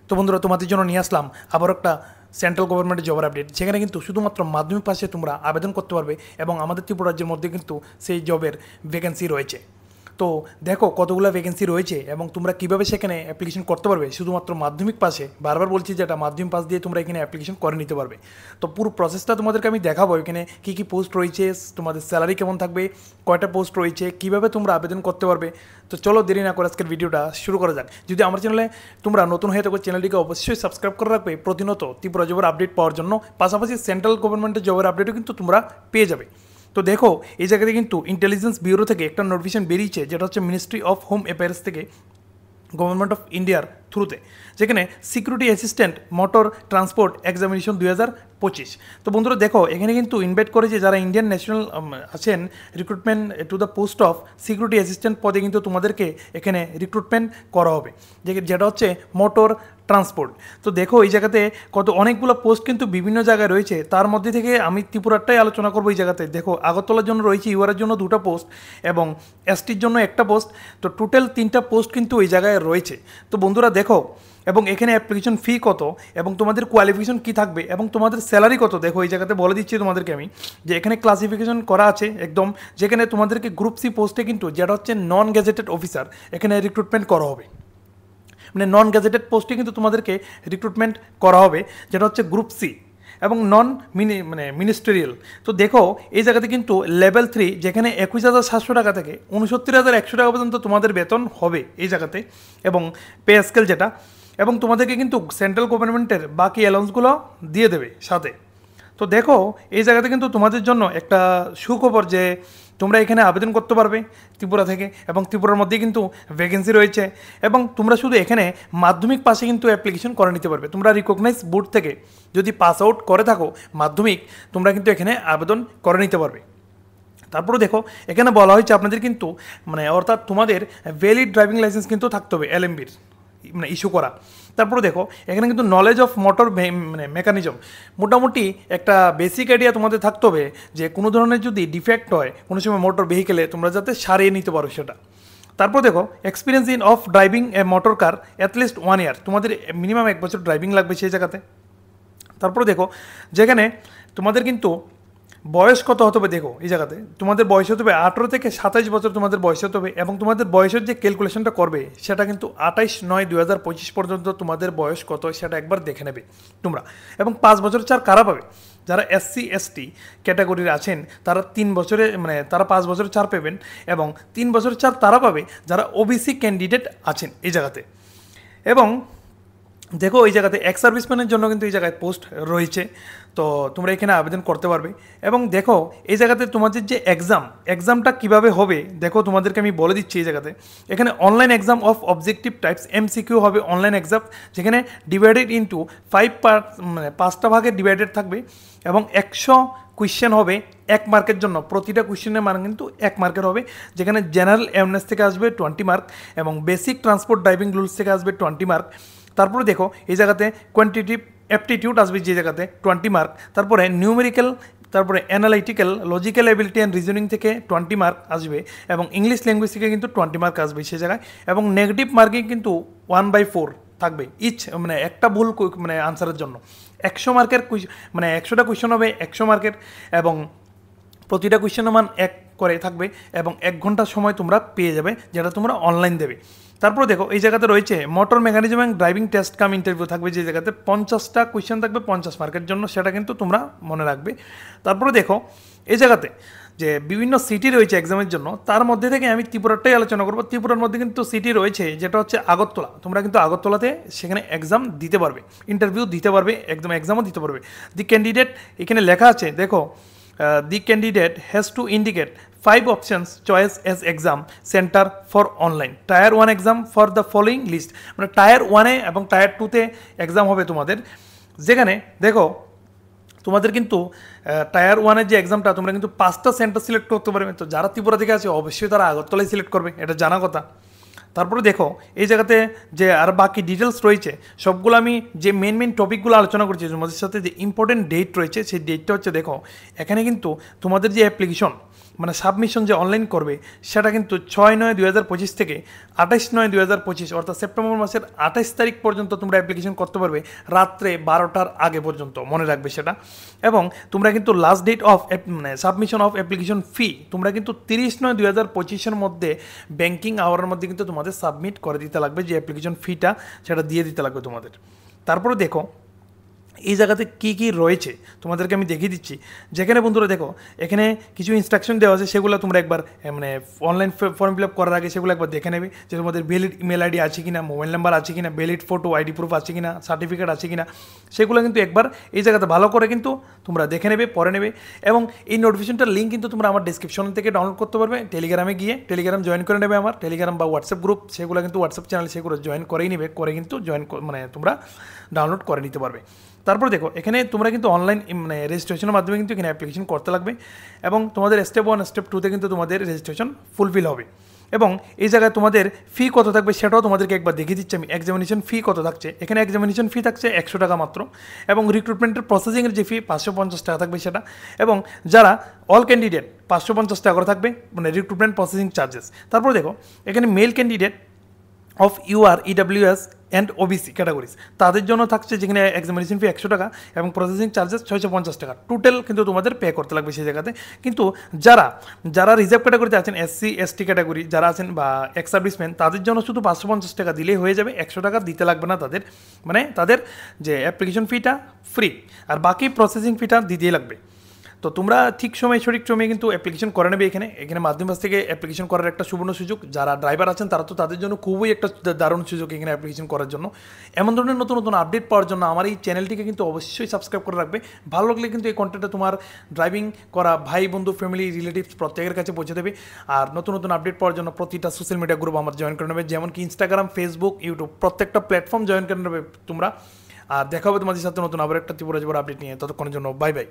তো বন্ধুরা তোমাদের জন্য নিয়ে আসলাম আবার একটা সেন্ট্রাল গভর্নমেন্টের জবের আপডেট, যেখানে কিন্তু শুধুমাত্র মাধ্যমিক পাশে তোমরা আবেদন করতে পারবে এবং আমাদের ত্রিপুরা রাজ্যের মধ্যে কিন্তু সেই জবের ভ্যাকেন্সি রয়েছে। তো দেখো কতগুলো ভ্যাকেন্সি রয়েছে এবং তোমরা কীভাবে সেখানে অ্যাপ্লিকেশন করতে পারবে শুধুমাত্র মাধ্যমিক পাশে। বারবার বলছি যেটা মাধ্যমিক পাস দিয়ে তোমরা এখানে অ্যাপ্লিকেশন করে নিতে পারবে। তো পুরো প্রসেসটা তোমাদেরকে আমি দেখাবো, এখানে কী কী পোস্ট রয়েছে, তোমাদের স্যালারি কেমন থাকবে, কয়টা পোস্ট রয়েছে, কীভাবে তোমরা আবেদন করতে পারবে। তো চলো দেরি না করে আজকের ভিডিওটা শুরু করা যাক। যদি আমার চ্যানেলে তোমরা নতুন হয়ে থাকো, চ্যানেলটিকে অবশ্যই সাবস্ক্রাইব করে রাখবে প্রতিনিয়ত ত্রিপুরা জবের আপডেট পাওয়ার জন্য। পাশাপাশি সেন্ট্রাল গভর্নমেন্টের জবের আপডেটও কিন্তু তোমরা পেয়ে যাবে। তো দেখো এই জায়গাতে কিন্তু ইন্টেলিজেন্স ব্যুরো থেকে একটা নোটিফিকেশন বেরিয়েছে, যেটা হচ্ছে মিনিস্ট্রি অফ হোম অ্যাফেয়ার্স থেকে গভর্নমেন্ট অফ ইন্ডিয়ার থ্রুতে, যেখানে security assistant motor transport examination 2025। তো বন্ধুরা দেখো এখানে কিন্তু ইনভাইট করেছে যারা ইন্ডিয়ান ন্যাশনাল আছেন recruitment to the post of security assistant পদে কিন্তু তোমাদেরকে এখানে রিক্রুটমেন্ট করা হবে, যেটা হচ্ছে মোটর ট্রান্সপোর্ট। তো দেখো এই জায়গাতে অনেকগুলো পোস্ট কিন্তু বিভিন্ন জায়গায় রয়েছে, তার মধ্যে থেকে আমি ত্রিপুরাটাই আলোচনা করবো। এই জায়গাতে দেখো আগরতলার জন্য রয়েছে, ইউআরের জন্য 2টা পোস্ট এবং এসটির জন্য 1টা পোস্ট। তো টোটাল 3টা পোস্ট কিন্তু এই জায়গায় রয়েছে। তো বন্ধুরা দেখো, এবং এখানে অ্যাপ্লিকেশন ফি কত এবং তোমাদের কোয়ালিফিকেশন কী থাকবে এবং তোমাদের স্যালারি কত, দেখো এই জায়গাতে বলে দিচ্ছি তোমাদেরকে আমি যে এখানে ক্লাসিফিকেশন করা আছে একদম, যেখানে তোমাদেরকে গ্রুপ সি পোস্টে কিন্তু যেটা হচ্ছে নন গ্যাজেটেড অফিসার এখানে রিক্রুটমেন্ট করা হবে। মানে নন গ্যাজেটেড পোস্টে কিন্তু তোমাদেরকে রিক্রুটমেন্ট করা হবে, যেটা হচ্ছে গ্রুপ সি এবং নন মিনিস্টেরিয়াল। তো দেখো এই জায়গাতে কিন্তু লেভেল 3, যেখানে 21,700 টাকা থেকে 69,100 টাকা পর্যন্ত তোমাদের বেতন হবে এই জায়গাতে, এবং পে স্কেল যেটা, এবং তোমাদেরকে কিন্তু সেন্ট্রাল গভর্নমেন্টের বাকি অ্যালাউন্সগুলো দিয়ে দেবে সাথে। তো দেখো এই জায়গাতে কিন্তু তোমাদের জন্য একটা সুখবর যে তোমরা এখানে আবেদন করতে পারবে ত্রিপুরা থেকে, এবং ত্রিপুরার মধ্যে কিন্তু ভ্যাকেন্সি রয়েছে, এবং তোমরা শুধু এখানে মাধ্যমিক পাশে কিন্তু অ্যাপ্লিকেশন করে নিতে পারবে। তোমরা রিকগনাইজ বোর্ড থেকে যদি পাস আউট করে থাকো মাধ্যমিক, তোমরা কিন্তু এখানে আবেদন করে নিতে পারবে। তারপরে দেখো এখানে বলা হয়েছে আপনাদের কিন্তু অর্থাৎ তোমাদের ভ্যালিড ড্রাইভিং লাইসেন্স কিন্তু থাকতে হবে এলএমবির ইস্যু করা। তারপরে দেখো এখানে কিন্তু নলেজ অফ মোটর মেকানিজম, মোটামুটি একটা বেসিক আইডিয়া তোমাদের থাকতে হবে যে কোনো ধরনের যদি ডিফেক্ট হয় কোনো সময় মোটর ভেহিকেলে, তোমরা যাতে সারিয়ে নিতে পারো সেটা। তারপর দেখো experience in of driving A motor car at least 1 ইয়ার, তোমাদের মিনিমাম 1 বছর ড্রাইভিং লাগবে সেই জায়গাতে। তারপরে দেখো যেখানে তোমাদের কিন্তু বয়স কত হতে হবে, দেখো এই জায়গাতে তোমাদের বয়স হতে হবে 18 থেকে 27 বছর তোমাদের বয়স হতে হবে, এবং তোমাদের বয়সের যে ক্যালকুলেশনটা করবে সেটা কিন্তু 28/9/2025 পর্যন্ত তোমাদের বয়স কত সেটা একবার দেখে নেবে তোমরা। এবং 5 বছরের ছাড় কারা পাবে, যারা SC ST ক্যাটাগরির আছেন তারা 3 বছরে তারা 5 বছরের ছাড় পাবেন, এবং 3 বছরের ছাড় তারা পাবে যারা OBC ক্যান্ডিডেট আছেন এই জায়গাতে। এবং দেখো এই জায়গাতে এক্স সার্ভিসম্যানের জন্য কিন্তু এই জায়গায় পোস্ট রয়েছে, তো তোমরা এখানে আবেদন করতে পারবে। এবং দেখো এই জায়গাতে তোমাদের যে এক্সামটা কিভাবে হবে দেখো তোমাদেরকে আমি বলে দিচ্ছি। এই জায়গাতে এখানে online exam of objective types MCQ হবে, অনলাইন এক্সাম, যেখানে ডিভাইডেড ইন্টু 5 পার্ট, 5টা ভাগে ডিভাইডেড থাকবে, এবং 100 কোয়েশ্চেন হবে 1 মার্কের জন্য। প্রতিটা কোয়েশ্চেনের মান কিন্তু 1 মার্কের হবে, যেখানে জেনারেল অ্যাওয়ারনেস থেকে আসবে 20 মার্ক, এবং বেসিক ট্রান্সপোর্ট ড্রাইভিং রুলস থেকে আসবে 20 মার্ক। তারপরে দেখো এই জায়গাতে কোয়ান্টিটিভ অ্যাপটিটিউড আসবে যে জায়গাতে 20 মার্ক, তারপরে নিউমেরিক্যাল, তারপরে analytical, logical ability and reasoning থেকে 20 মার্ক আসবে, এবং ইংলিশ ল্যাঙ্গুয়েজ থেকে কিন্তু 20 মার্ক আসবে সে জায়গায়, এবং নেগেটিভ মার্কিং কিন্তু 1/4 থাকবে ইচ, একটা ভুল আনসারের জন্য। 100 মার্কের 100টা কোয়েশ্চেন হবে 100 মার্কের, এবং প্রতিটা কোয়েশ্চেনের মান 1 করে থাকবে, এবং 1 ঘন্টা সময় তোমরা পেয়ে যাবে, যেটা তোমরা অনলাইন দেবে। তারপর দেখো এই জায়গাতে রয়েছে motor mechanism and driving test cum interview থাকবে, যে জায়গাতে 50টা কোয়েশ্চেন থাকবে 50 মার্কের জন্য, সেটা কিন্তু তোমরা মনে রাখবে। তারপরে দেখো এই জায়গাতে যে বিভিন্ন সিটি রয়েছে এক্সামের জন্য, তার মধ্যে থেকে আমি ত্রিপুরাটাই আলোচনা করবো। ত্রিপুরার মধ্যে কিন্তু সিটি রয়েছে যেটা হচ্ছে আগরতলা, তোমরা কিন্তু আগরতলাতে সেখানে এক্সাম দিতে পারবে, ইন্টারভিউ দিতে পারবে, একদম এক্সামও দিতে পারবে। দি ক্যান্ডিডেট এখানে লেখা আছে দেখো, the candidate has to indicate 5 options choice as exam center for online tier 1 exam for the following list। Tier 1-এ এবং টায়ার 2-তে এক্সাম হবে তোমাদের, যেখানে দেখো তোমাদের কিন্তু টায়ার 1-এর যে এক্সামটা তোমরা কিন্তু 5টা সেন্টার সিলেক্ট করতে পারবে। তো যারা ত্রিপুরা থেকে আছে অবশ্যই তারা আগরতলায় সিলেক্ট করবে, এটা জানা কথা। তারপরে দেখো এই জায়গাতে যে আর বাকি ডিটেলস রয়েছে সবগুলো আমি যে মেন টপিকগুলো আলোচনা করছি, তোমাদের সাথে যে ইম্পর্টেন্ট ডেট রয়েছে সেই ডেটটা হচ্ছে দেখো এখানে কিন্তু তোমাদের যে অ্যাপ্লিকেশন মানে সাবমিশন যে অনলাইন করবে সেটা কিন্তু 6/9/2025 থেকে 28/9/2025 অর্থাৎ সেপ্টেম্বর মাসের 28 তারিখ পর্যন্ত তোমরা অ্যাপ্লিকেশন করতে পারবে রাত্রে 12টার আগে পর্যন্ত, মনে রাখবে সেটা। এবং তোমরা কিন্তু লাস্ট ডেট অফ মানে সাবমিশন অফ অ্যাপ্লিকেশন ফি তোমরা কিন্তু 30/9/2025 মধ্যে ব্যাঙ্কিং আওয়ারের মধ্যে কিন্তু তোমাদের সাবমিট করে দিতে লাগবে, যে অ্যাপ্লিকেশন ফিটা সেটা দিয়ে দিতে লাগবে তোমাদের। তারপরে দেখো এই জায়গাতে কী কী রয়েছে তোমাদেরকে আমি দেখিয়ে দিচ্ছি। যেখানে বন্ধুরা দেখো এখানে কিছু ইনস্ট্রাকশন দেওয়া আছে, সেগুলো তোমরা একবার মানে অনলাইন ফর্ম ফিল আপ করার আগে সেগুলো একবার দেখে নেবে, যে তোমাদের ভ্যালিড ইমেল আইডি আছে কিনা, মোবাইল নাম্বার আছে কিনা, ভ্যালিড ফটো আইডি প্রুফ আছে কিনা, সার্টিফিকেট আছে কিনা, সেগুলো কিন্তু একবার এই জায়গাতে ভালো করে কিন্তু তোমরা দেখে নেবে, পড়ে নেবে। এবং এই নোটিফিকেশনটার লিঙ্ক কিন্তু তোমরা আমার ডিসক্রিপশন থেকে ডাউনলোড করতে পারবে। টেলিগ্রামে গিয়ে টেলিগ্রাম জয়েন করে নেবে, আমার টেলিগ্রাম বা হোয়াটসঅ্যাপ গ্রুপ, সেগুলো কিন্তু হোয়াটসঅ্যাপ চ্যানেল সেগুলো জয়েন করেই নেবে, করে কিন্তু মানে তোমরা ডাউনলোড করে নিতে পারবে। তারপর দেখো এখানে তোমরা কিন্তু অনলাইন মানে রেজিস্ট্রেশনের মাধ্যমে কিন্তু এখানে অ্যাপ্লিকেশন করতে লাগবে, এবং তোমাদের স্টেপ 1 স্টেপ 2তে কিন্তু তোমাদের রেজিস্ট্রেশন ফুলফিল হবে। এবং এই জায়গায় তোমাদের ফি কত থাকবে সেটাও তোমাদেরকে একবার দেখিয়ে দিচ্ছি আমি। এক্সামিনেশন ফি কত থাকছে, এখানে এক্সামিনেশন ফি থাকছে 100 টাকা মাত্র, এবং রিক্রুটমেন্টের প্রসেসিংয়ের যে ফি 550 টাকা থাকবে সেটা। এবং যারা অল ক্যান্ডিডেট 550 টাকা করে থাকবে, মানে রিক্রুটমেন্ট প্রসেসিং চার্জেস। তারপর দেখো এখানে male candidate of UR EWS and OBC categories তাদের জন্য থাকছে যেখানে এক্সামিনেশন ফি 100 টাকা এবং প্রসেসিং চার্জেস 650 টাকা, টোটাল কিন্তু তোমাদের পে করতে লাগবে সেই জায়গাতে। কিন্তু যারা রিজার্ভ ক্যাটাগরিতে আছেন, এসসি এসটি ক্যাটাগরি যারা আছেন বা এক্স সার্ভিসম্যান, তাদের জন্য শুধু 550 টাকা দিলেই হয়ে যাবে, 100 টাকা দিতে লাগবে না তাদের, মানে তাদের যে অ্যাপ্লিকেশন ফিটা ফ্রি, আর বাকি প্রসেসিং ফিটা দিতেই লাগবে। তো তোমরা ঠিক সময় সঠিক সময়ে কিন্তু অ্যাপ্লিকেশন করে নেবে। এখানে মাধ্যমিক পাস থেকে অ্যাপ্লিকেশন করার একটা সুবর্ণ সুযোগ, যারা ড্রাইভার আছেন তারা তো তাদের জন্য খুবই একটা দারুণ সুযোগ এখানে অ্যাপ্লিকেশন করার জন্য। এমন ধরনের নতুন নতুন আপডেট পাওয়ার জন্য আমার এই চ্যানেলটিকে কিন্তু অবশ্যই সাবস্ক্রাইব করে রাখবে। ভালো লাগলে কিন্তু এই কন্টেন্টটা তোমার ড্রাইভিং করা ভাই বন্ধু ফ্যামিলি রিলেটিভস প্রত্যেকের কাছে পৌঁছে দেবে। আর নতুন নতুন আপডেট পাওয়ার জন্য প্রতিটা সোশ্যাল মিডিয়া গ্রুপ আমার জয়েন করে নেবে, যেমন কি ইনস্টাগ্রাম, ফেসবুক, ইউটিউব, প্রত্যেকটা প্ল্যাটফর্ম জয়েন করে নেবে তোমরা। আর দেখা হবে তোমাদের সাথে নতুন আবার একটা ত্রিপুরা আপডেট নিয়ে। ততক্ষণের জন্য বাই বাই।